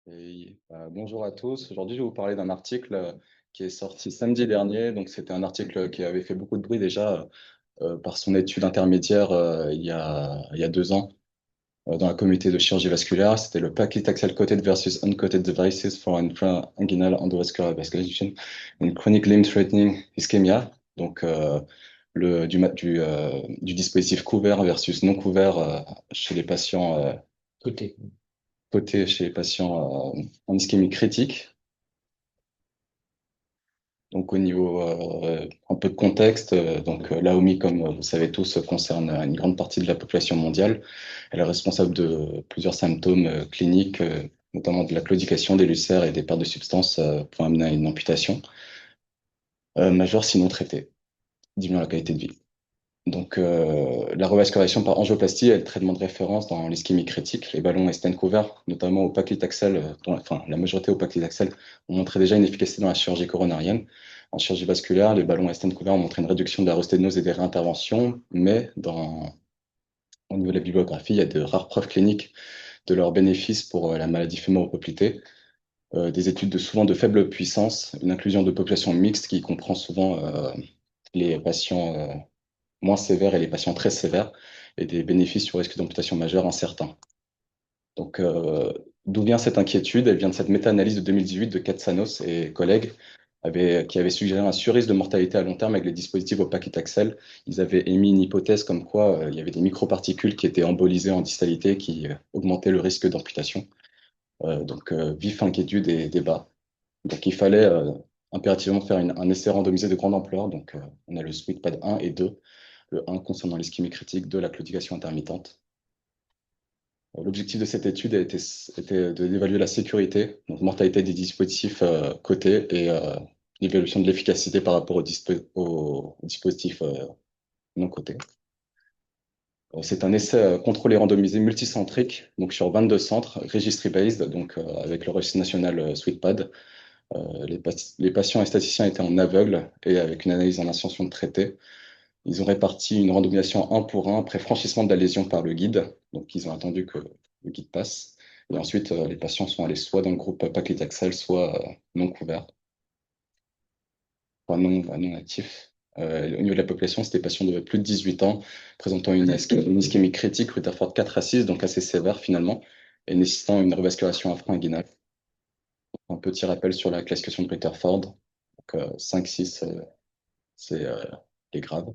Bonjour à tous. Aujourd'hui, je vais vous parler d'un article qui est sorti samedi dernier. Donc, c'était un article qui avait fait beaucoup de bruit déjà par son étude intermédiaire il y a 2 ans dans la communauté de chirurgie vasculaire. C'était le paclitaxel coated versus uncoated devices for inguinal endovascular vascularization in chronic limb-threatening ischemia. Donc, du dispositif couvert versus non couvert chez les patients Côté. cotés chez les patients en ischémie critique. Donc, au niveau un peu de contexte, l'AOMI, comme vous savez tous, concerne une grande partie de la population mondiale. Elle est responsable de plusieurs symptômes cliniques, notamment de la claudication, des ulcères et des pertes de substances pour amener à une amputation majeure sinon traitée, diminuant la qualité de vie. Donc, la revascularisation par angioplastie est le traitement de référence dans l'ischémie critique. Les ballons et stents couverts, notamment au paclitaxel, enfin, la majorité au paclitaxel, ont montré déjà une efficacité dans la chirurgie coronarienne. En chirurgie vasculaire, les ballons et stents couverts ont montré une réduction de la rosténose et des réinterventions, mais au niveau de la bibliographie, il y a de rares preuves cliniques de leurs bénéfices pour la maladie fémoro-poplitée. Des études souvent de faible puissance, une inclusion de populations mixtes qui comprend souvent les patients moins sévères et les patients très sévères, et des bénéfices sur risque d'amputation majeure incertains. Donc, d'où vient cette inquiétude? Elle vient de cette méta-analyse de 2018 de Katsanos et collègues qui avaient suggéré un surrisque de mortalité à long terme avec les dispositifs au paclitaxel. Ils avaient émis une hypothèse comme quoi il y avait des microparticules qui étaient embolisées en distalité qui augmentaient le risque d'amputation. Vive inquiétude et débat. Donc, il fallait impérativement faire un essai randomisé de grande ampleur. Donc, on a le SWITPAD 1 et 2. Le 1 concernant l'ischémie critique, 2 la claudication intermittente. L'objectif de cette étude était d'évaluer la sécurité, donc mortalité des dispositifs cotés et l'évaluation de l'efficacité par rapport aux dispositifs non cotés. C'est un essai contrôlé randomisé multicentrique, donc sur 22 centres, registry-based, donc avec le registre national SweetPad. Les patients et statisticiens étaient en aveugle et avec une analyse en ascension de traité. Ils ont réparti une randomisation un pour un après franchissement de la lésion par le guide. Donc, ils ont attendu que le guide passe. Et ensuite, les patients sont allés soit dans le groupe paclitaxel, soit non couvert, soit non actif. Au niveau de la population, c'était des patients de plus de 18 ans, présentant une ischémie critique, Rutherford 4 à 6, donc assez sévère finalement, et nécessitant une revascularisation infra-inguinale. Un petit rappel sur la classification de Rutherford. Donc, 5-6, c'est les graves.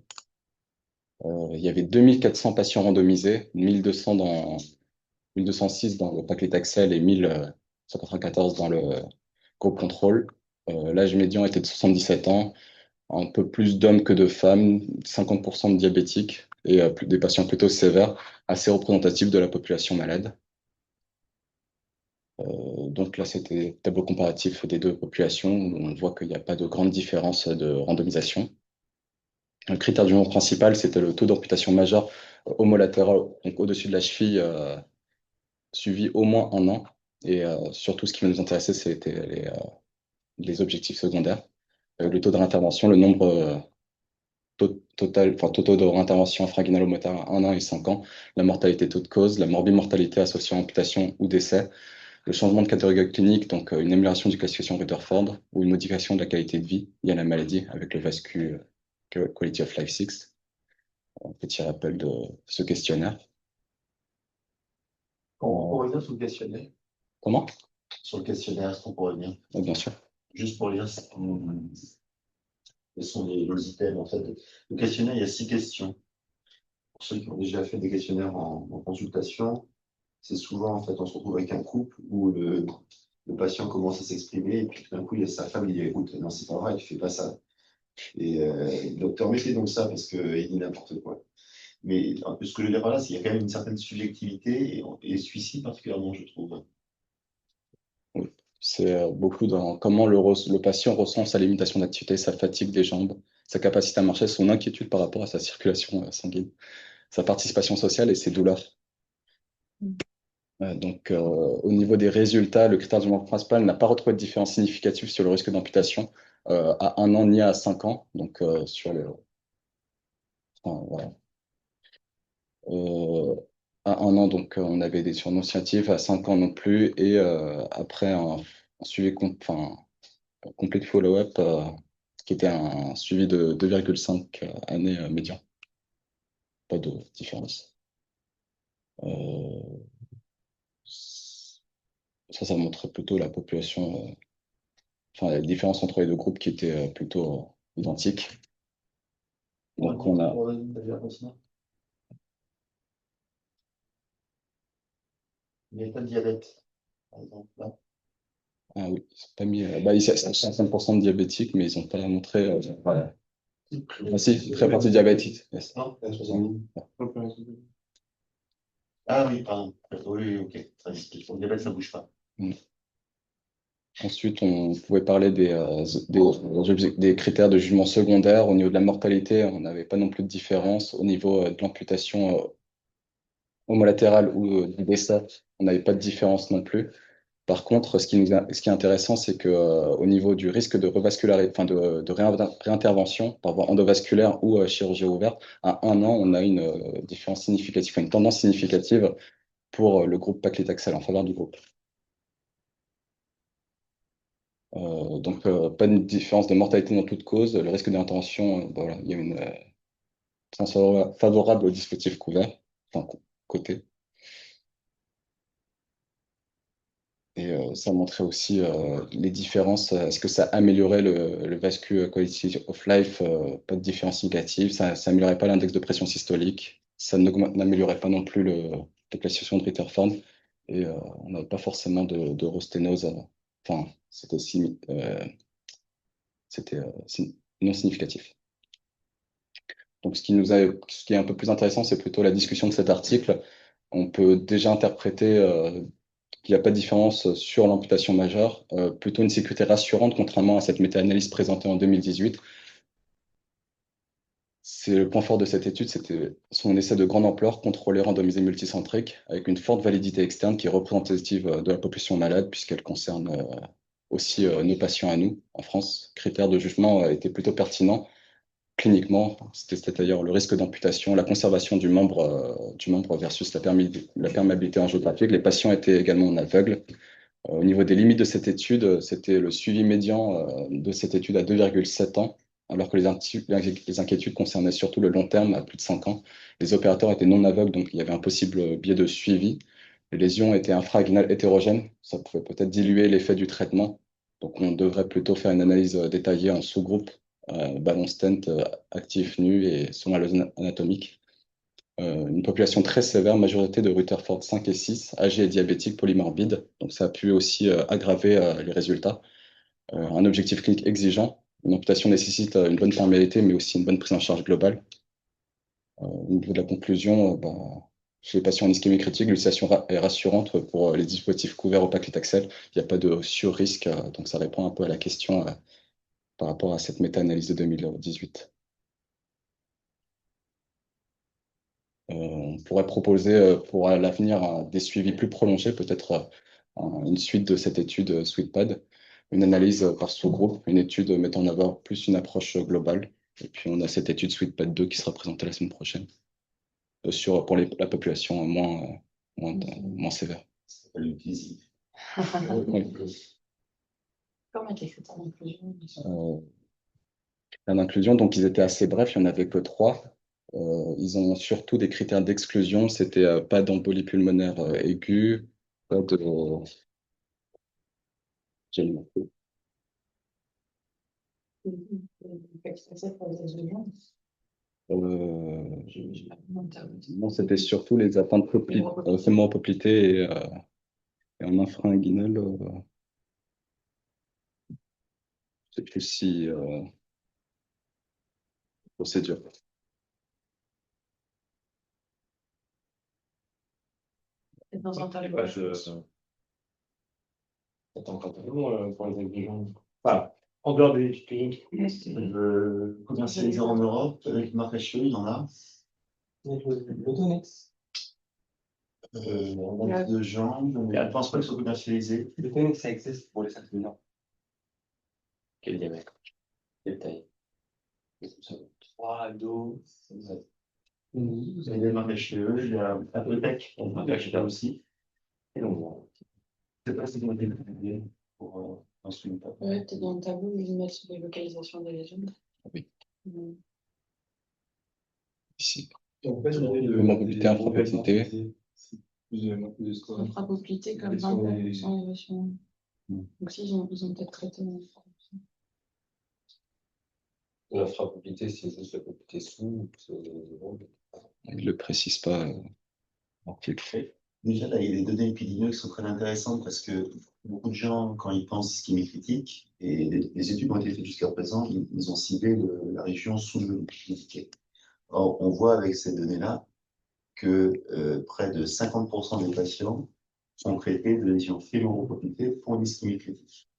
Il y avait 2400 patients randomisés, 1206 dans le paclitaxel et 1194 dans le groupe contrôle. L'âge médian était de 77 ans, un peu plus d'hommes que de femmes, 50% de diabétiques et des patients plutôt sévères, assez représentatifs de la population malade. Donc là, c'était tableau comparatif des deux populations, où on voit qu'il n'y a pas de grande différence de randomisation. Le critère du genre principal, c'était le taux d'amputation majeure homolatérale, donc au-dessus de la cheville, suivi au moins un an. Et surtout, ce qui nous intéressait, c'était les objectifs secondaires. Le taux de réintervention, le nombre total, enfin, totaux de réintervention infraguinalo-moteur à 1 an et 5 ans, la mortalité toute cause, la morbimortalité associée à amputation ou décès, le changement de catégorie clinique, donc une amélioration du classification Rutherford ou une modification de la qualité de vie liée à la maladie avec le VASCU Quality of Life 6. Un petit rappel de ce questionnaire. Pour revenir sur le questionnaire, Comment? est-ce qu'on peut revenir Bien sûr. juste pour lire quels sont les items en fait. Le questionnaire, il y a 6 questions. Pour ceux qui ont déjà fait des questionnaires en consultation, c'est souvent en fait on se retrouve avec un couple où le patient commence à s'exprimer et puis tout d'un coup il y a sa femme, il dit écoute, non c'est pas vrai, tu fais pas ça. Et le docteur mettez donc ça parce qu'il dit n'importe quoi. Mais ce que je veux dire par là, c'est qu'il y a quand même une certaine subjectivité et celui-ci particulièrement, je trouve. Oui. C'est beaucoup dans comment le patient ressent sa limitation d'activité, sa fatigue des jambes, sa capacité à marcher, son inquiétude par rapport à sa circulation sanguine, sa participation sociale et ses douleurs. Au niveau des résultats, le critère du membre principal n'a pas retrouvé de différence significative sur le risque d'amputation à 1 an ni à 5 ans. Enfin, voilà. À 1 an, donc on avait des surnoms scientifiques, à 5 ans non plus, et après un suivi enfin, complete follow-up, qui était un suivi de 2,5 années médian. Pas de différence. Euh, ça montrait plutôt la population, enfin la différence entre les deux groupes qui était plutôt identique. Donc on a, Il n'y a pas de diabète, par exemple, là. ah oui, ils ont pas mis, bah, ici, c'est 5% de diabétiques, mais ils n'ont pas montré, voilà. Ah si, très partie diabétique. Yes. Non, la 60. Ah oui, pardon. Oui, ok. Très bien. Pour le diabète, ça ne bouge pas. Mm. Ensuite, on pouvait parler des critères de jugement secondaire. Au niveau de la mortalité, on n'avait pas non plus de différence. Au niveau de l'amputation homolatérale ou du décès, on n'avait pas de différence non plus. Par contre, ce qui est intéressant, c'est que au niveau du risque de enfin réintervention par voie endovasculaire ou chirurgie ouverte, à 1 an, on a une différence significative, enfin, une tendance significative pour le groupe paclitaxel en faveur du groupe. Donc, pas de différence de mortalité dans toute cause. Le risque d'intervention, voilà, il y a une tendance favorable au dispositif couvert, enfin, côté. Et ça montrait aussi les différences. Est-ce que ça améliorait le VASQ quality of life? Pas de différence négative. Ça améliorait pas l'index de pression systolique. Ça n'améliorait pas non plus la classification de Rutherford. Et on n'avait pas forcément d'eurosténose. Enfin, c'était non significatif. Donc, ce qui est un peu plus intéressant, c'est plutôt la discussion de cet article. On peut déjà interpréter qu'il n'y a pas de différence sur l'amputation majeure, plutôt une sécurité rassurante, contrairement à cette méta-analyse présentée en 2018. C'est le point fort de cette étude, c'était son essai de grande ampleur, contrôlé, randomisé, multicentrique, avec une forte validité externe qui est représentative de la population malade, puisqu'elle concerne aussi nos patients à nous, en France. Critère de jugement était plutôt pertinent cliniquement, c'est-à-dire le risque d'amputation, la conservation du membre versus la perméabilité angiographique. Les patients étaient également en aveugle. Au niveau des limites de cette étude, c'était le suivi médian de cette étude à 2,7 ans, alors que les inquiétudes concernaient surtout le long terme à plus de 5 ans. Les opérateurs étaient non aveugles, donc il y avait un possible biais de suivi. Les lésions étaient infrainguinales hétérogènes, ça pouvait peut-être diluer l'effet du traitement. Donc on devrait plutôt faire une analyse détaillée en sous-groupe, ballon stent, actif nu et somnolence anatomique. Une population très sévère, majorité de Rutherford 5 et 6, âgés et diabétiques polymorbide. Donc ça a pu aussi aggraver les résultats. Un objectif clinique exigeant. Une amputation nécessite une bonne perméabilité, mais aussi une bonne prise en charge globale. Au niveau de la conclusion, chez les patients en ischémie critique, l'utilisation est rassurante pour les dispositifs couverts au paclitaxel. Il n'y a pas de sur-risque, donc ça répond un peu à la question par rapport à cette méta-analyse de 2018. On pourrait proposer pour l'avenir des suivis plus prolongés, peut-être une suite de cette étude SweetPad, une analyse par sous-groupe, une étude mettant en avant plus une approche globale. Et puis on a cette étude SweetPad 2 qui sera présentée la semaine prochaine pour la population moins sévère. Ça s'appelle le plaisir. Oui. Comment les critères d'inclusion? L'inclusion, donc ils étaient assez brefs, il n'y en avait que 3. Ils ont surtout des critères d'exclusion, c'était pas d'embolie pulmonaire aiguë, pas de... j'ai le mot. Pour les adjuvants. Non, c'était surtout les atteintes fémoropoplitées et en infra-inguinal. Je sais plus si procédure. Dans un tableau. Attends, quand même, pour les exigences. Enfin, en dehors des études cliniques. Commercialisé en Europe, avec Marc HE, il y en a. L'Autonex. En de jambes, mais je ne pense pas qu'ils soient commercialisés. L'Autonex, ça existe pour les 5 millions. Quel diamètre? Quelle taille? 3, 12, Vous avez des marques HPE, il y a Apotech, on peut acheter aussi. Et donc, bon, je ne sais pas si vous avez des pour instruire. Ouais, t'es dans le tableau, ils mettent les localisations des légendes. Oui. Mm. Ici. En fait, Le mobilité, inframobilité. Inframobilité comme Question 20% d'évasion. Mm. Donc si, ils ont peut-être traité. L'inframobilité, c'est juste la mobilité sous. Il ne le précise pas. En filtre. Déjà, là, il y a des données épidémiologiques qui sont très intéressantes parce que beaucoup de gens, quand ils pensent ischémie critique, et les études ont été faites jusqu'à présent, ils ont ciblé la région sous-critiquée. Or, on voit avec ces données-là que près de 50% des patients sont traités de lésions fémoro-poplitées pour l'ischémie critique.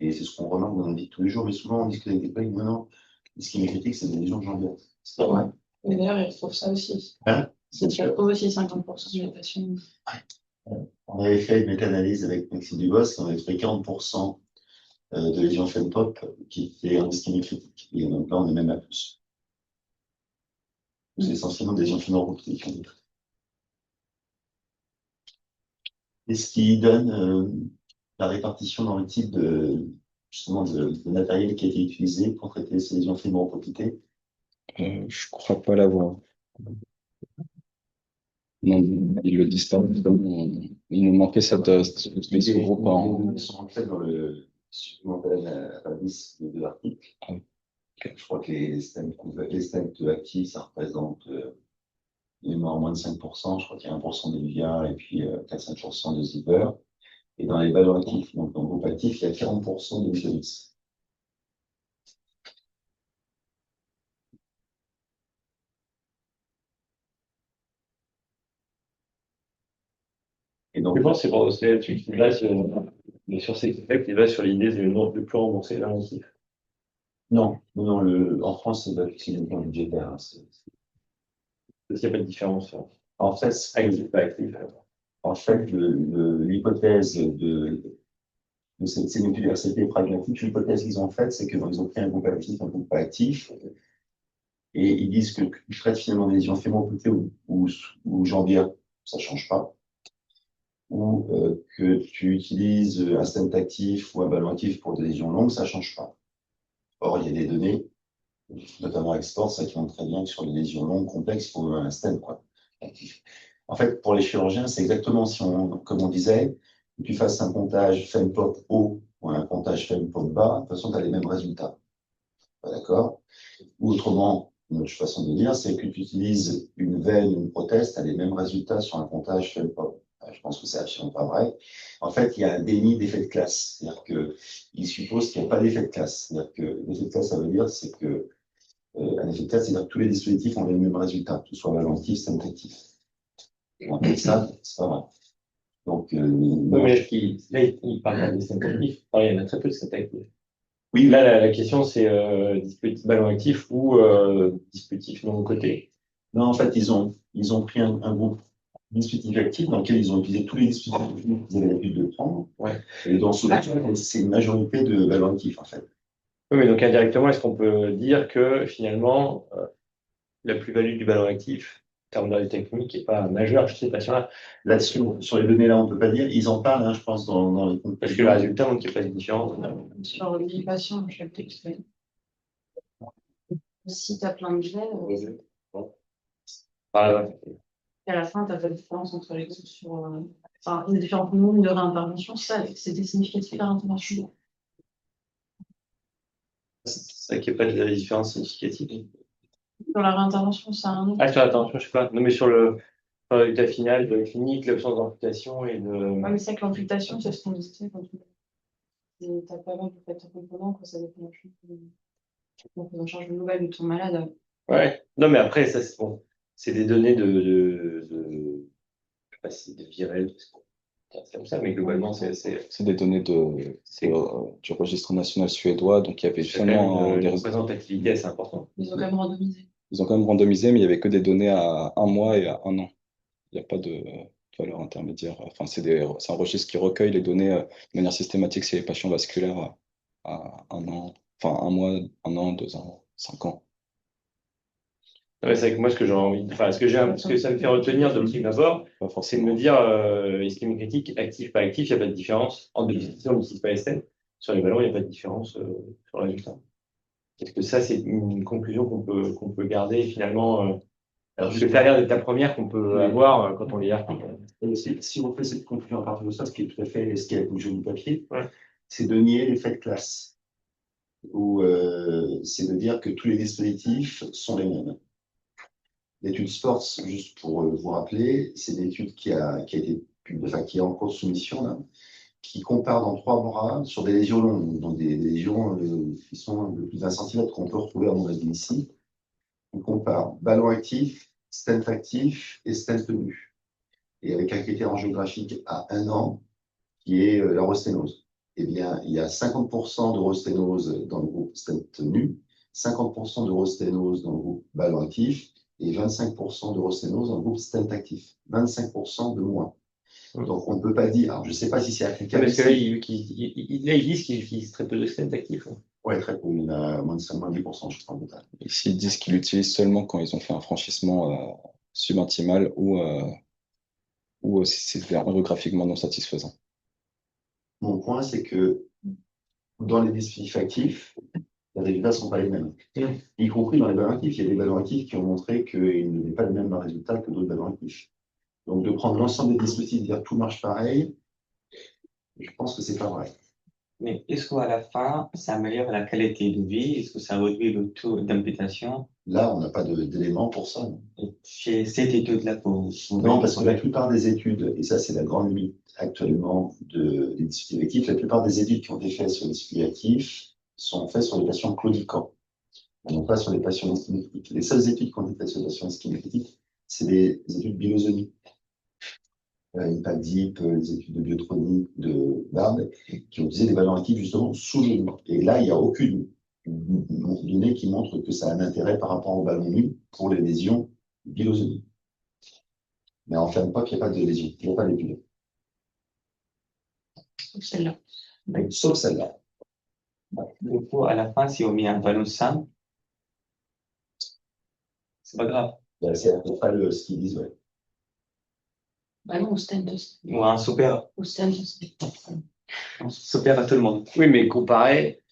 Et c'est ce qu'on remarque dans nos vies de tous les jours, mais souvent on discute avec des collègues, non, l'ischémie critique, c'est des lésions jambières. C'est pas vrai. Mais d'ailleurs, ils retrouvent ça aussi. Hein? Ils retrouvent aussi 50% des patients. On avait fait une méta-analyse avec Maxime Dubos, on avait fait 40% de lésions FEMPOP qui étaient en ischémie critique. Et donc là, on est même à plus. C'est essentiellement des lésions fémoro-poplitées. Et ce qui donne la répartition dans le type justement de matériel qui a été utilisé pour traiter ces lésions fémoro-poplitées. Je crois pas l'avoir. Non, ils le disent pas. Il nous manquait les sous-groupes en. Ils sont en fait dans le supplémentaire à 10 de l'article. Ah oui. Je crois que les stèmes actifs, ça représente moins de 5%. Je crois qu'il y a 1% d'Elvia et puis 4-5% de Zipper. Et dans les valeurs actifs, donc dans le groupe actif, il y a 40% de Violis. Et donc, Je pense que c'est pour c'est là-dessus qu'il va sur ces effets, il va sur l'idée du nombre de plus rembourser l'inventif. non, en France, c'est le plan budgétaire. Hein, Parce qu'il n'y a pas de différence. En fait, Actif, pas actif. l'hypothèse de cette sénodiversité pragmatique, l'hypothèse qu'ils ont faite, c'est qu'ils ont pris un groupe actif, un groupe pas actif, et ils disent que tu traites finalement des lésions fémoro-poplitées ou jambières, ça ne change pas, ou que tu utilises un stent actif ou un ballon actif pour des lésions longues, ça ne change pas. Or, il y a des données, notamment Export, ça qui montre très bien que sur les lésions longues complexes, il faut un stent actif. En fait, pour les chirurgiens, c'est exactement comme on disait, que tu fasses un comptage FEMPOP haut ou un comptage FEMPOP bas, de toute façon, tu as les mêmes résultats. D'accord? Ou autrement, une autre façon de dire, c'est que tu utilises une veine ou une prothèse, tu as les mêmes résultats sur un comptage FEMPOP. Je pense que c'est absolument pas vrai. En fait, il y a un déni d'effet de classe. C'est-à-dire qu'il suppose qu'il n'y a pas d'effet de classe. C'est-à-dire que l'effet de classe, ça veut dire, c'est que un effet de classe, c'est-à-dire que tous les dispositifs ont les mêmes résultats, que ce soit valentif, synthétique. En fait, ça, c'est pas vrai. Donc, Oui, mais là, il parle des stèmes actifs. Enfin, il y en a très peu de stèmes actifs. oui, Là, la question, c'est dispositif ballon actif ou dispositif non coté. non, en fait, ils ont pris un groupe dispositif actif dans lequel ils ont utilisé tous les dispositifs qu'ils avaient l'habitude de prendre. Ouais. Et dans ce cas, c'est une majorité de ballons actifs, en fait. Oui, mais donc indirectement, est-ce qu'on peut dire que finalement, la plus-value du ballon actif, en termes d'arrêt technique, n'est pas majeure chez ces patients-là? Là-dessus, sur les données-là, on ne peut pas dire. Ils en parlent, hein, je pense, dans les comptes. Parce que le résultat montre qu'il n'y a pas de différence. Sur les patients, je sais que si tu as plein de gels, Par à la fin, tu n'as pas de différence entre les groupes sur. Enfin, les différents nombres de réintervention, ça, c'était significatif la réintervention. c'est ça qu'il n'y a pas de différence significative. Sur la réintervention, ça a un nom. Ah, sur l'attention, je sais pas. Non, mais sur le résultat final de la clinique, l'absence d'amputation et de. Ouais, mais c'est que l'amputation, c'est ce qu'on disait quand tu n'as pas mal de facteurs composants, quoi, ça dépend de la charge globale de ton malade. Ouais. Non, mais après, ça, c'est bon. C'est des données je sais pas si c'est de virel, c'est comme ça, mais globalement, c'est C'est des données du registre national suédois, donc il y avait finalement une des résultats. représentativité assez importante. Ils ont quand même randomisé. Ils ont quand même randomisé, mais il n'y avait que des données à 1 mois et à 1 an. Il n'y a pas de valeur intermédiaire. Enfin, c'est un registre qui recueille les données de manière systématique chez les patients vasculaires à 1 an, enfin 1 mois, 1 an, 2 ans, 5 ans. Ouais, c'est vrai que moi, ce que j'ai envie, enfin, ce que ça me fait retenir de prime abord, Pas c'est de forcément. me dire, ischémie critique, actif, pas actif, il n'y a pas de différence. En définition, on n'utilise pas SN. Sur les ballons, il n'y a pas de différence sur le résultat. Est-ce que ça, c'est une conclusion qu'on peut garder finalement Alors, parce que ça a l'air d'être la première qu'on peut avoir quand on lit l'article. si on fait cette conclusion à partir de ça, ce qui est tout à fait ce qui est bougé du papier, Ouais. c'est de nier l'effet de classe, ou c'est de dire que tous les dispositifs sont les mêmes. L'étude Sports, juste pour vous rappeler, c'est une étude qui a été enfin, qui est en cours de soumission, là, qui compare dans 3 bras sur des lésions longues, donc des lésions qui sont de plus d'1 centimètre qu'on peut retrouver en maladie ici. On compare ballon actif, stent actif et stent tenu. Et avec un critère géographique à 1 an, qui est la rosténose. Eh bien, il y a 50% de rosténose dans le groupe stent tenu, 50% de rosténose dans le groupe ballon actif et 25% de rosténose dans le groupe stent actif. 25% de moins. Donc, on ne peut pas dire, alors je ne sais pas si c'est applicable. Parce que là, ils disent qu'ils utilisent très peu de stents actifs. Oui, très peu. Il y en a moins de 5, moins de 10%, je crois, au total. Ici, ils disent qu'ils l'utilisent seulement quand ils ont fait un franchissement subintimal ou si c'est radiographiquement non satisfaisant. Mon point, c'est que dans les dispositifs actifs, les résultats ne sont pas les mêmes. Y compris dans les ballons actifs. Il y a des ballons actifs qui ont montré qu'ils n'avaient pas le même résultat que d'autres ballons actifs. Donc, de prendre l'ensemble des dispositifs et dire tout marche pareil, je pense que c'est pas vrai. Mais est-ce qu'à la fin, ça améliore la qualité de vie? Est-ce que ça réduit le taux d'amputation? Là, on n'a pas d'éléments pour ça. Non, Chez cette étude-là, non, parce que la plupart des études, et ça c'est la grande limite actuellement des dispositifs actifs, la plupart des études qui ont été faites sur les dispositifs actifs sont faites sur les patients claudicants, non pas sur les patients ischémiques critiques. Les seules études qui ont été faites sur les patients ischémiques critiques, c'est des études bilosoniques. IMPACT-DIP, les études de biotronique, de BARD, qui ont utilisé des ballons actifs justement sous le genou. Et là, il n'y a aucune donnée qui montre que ça a un intérêt par rapport au ballon nu pour les lésions bilosoniques. Mais en fin de POC, il n'y a pas de lésion, il n'y a pas d'étude. Celle-là. Sauf celle-là. du coup, à la fin, si on met un ballon sain, c'est pas grave. C'est à peu près ce qu'ils disent, ouais. Bah non, au stent aussi. Ou un super, Au stent aussi. super à tout le monde. Oui, mais comparer,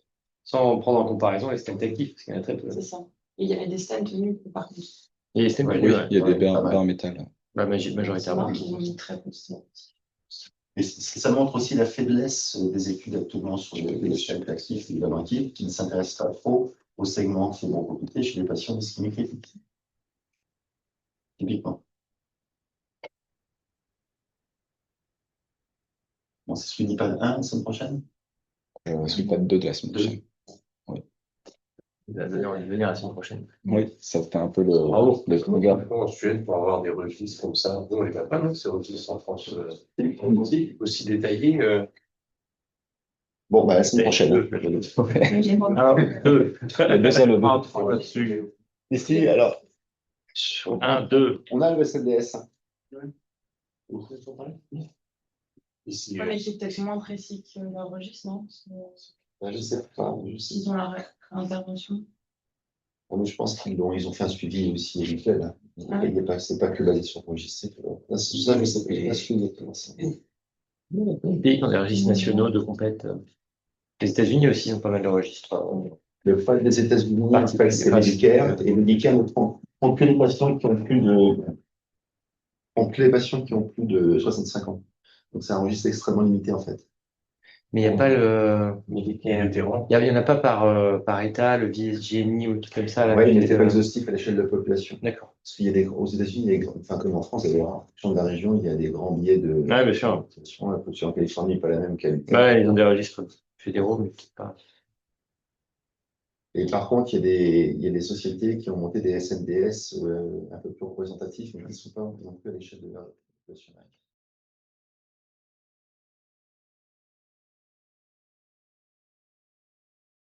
sans prendre en comparaison les stents actifs, parce qu'il y en a très peu. C'est ça. Et il y avait des stents tenus, par contre. Et les stents Ouais, tenus, oui. ouais. Il y a des Ouais, bains pas mal. en métal. Bah, C'est majoritairement. marrant qu'ils ont mis très peu de stents. Et ça montre aussi la faiblesse des études actuellement sur les stents actifs et les ballons actifs, qui ne s'intéressent pas trop au segment fibrocomplexé chez les patients ischémiques critiques. Typiquement. Bon, c'est celui d'IPAD 1 la semaine prochaine? Celui pas de 2 de la semaine prochaine. Ça va donner envie de venir la semaine prochaine. Oui, ça c'était un peu Bravo. le regard. Maintenant, en Suède, pour avoir des registres comme ça, non, il n'y a pas non, ces registres en France aussi détaillés. Bon, bah, la semaine prochaine. Alors, deux. Là-dessus. Ici, alors, Un, deux. on a le SLDS. Ici, Ouais, mais c'est peut-être moins précis que leur registre, non? Parce que Je sais pas. ils ont leur intervention. Mais je pense qu'ils ont fait un suivi aussi habituel. Hein. Ah oui. C'est pas que la lecture enregistrée. C'est ça, je sais pas. Je suis Les pays qui ont des registres nationaux de compète. Les États-Unis aussi ont pas mal de registres. Le problème des États-Unis, en fait, c'est Medicare, et Medicare ne prend que les patients qui ont plus de 65 ans. Donc c'est un registre extrêmement limité en fait. Mais il n'y a pas le. vétérans. Il y en a pas par État, le VSGMI ou tout comme ça. Là, Oui, il qui n'était est, pas exhaustif à l'échelle de la population. D'accord. Parce qu'il y a aux États-Unis, enfin comme en France, d'ailleurs, en fonction de la région, il y a des grands billets de. Ouais, bien sûr. La population en Californie n'est pas la même qu'à Ouais, ils ont des registres fédéraux, mais peut-être pas. Et par contre, il y a des sociétés qui ont monté des SNDS un peu plus représentatifs, mais qui ne sont pas non plus à l'échelle de la population.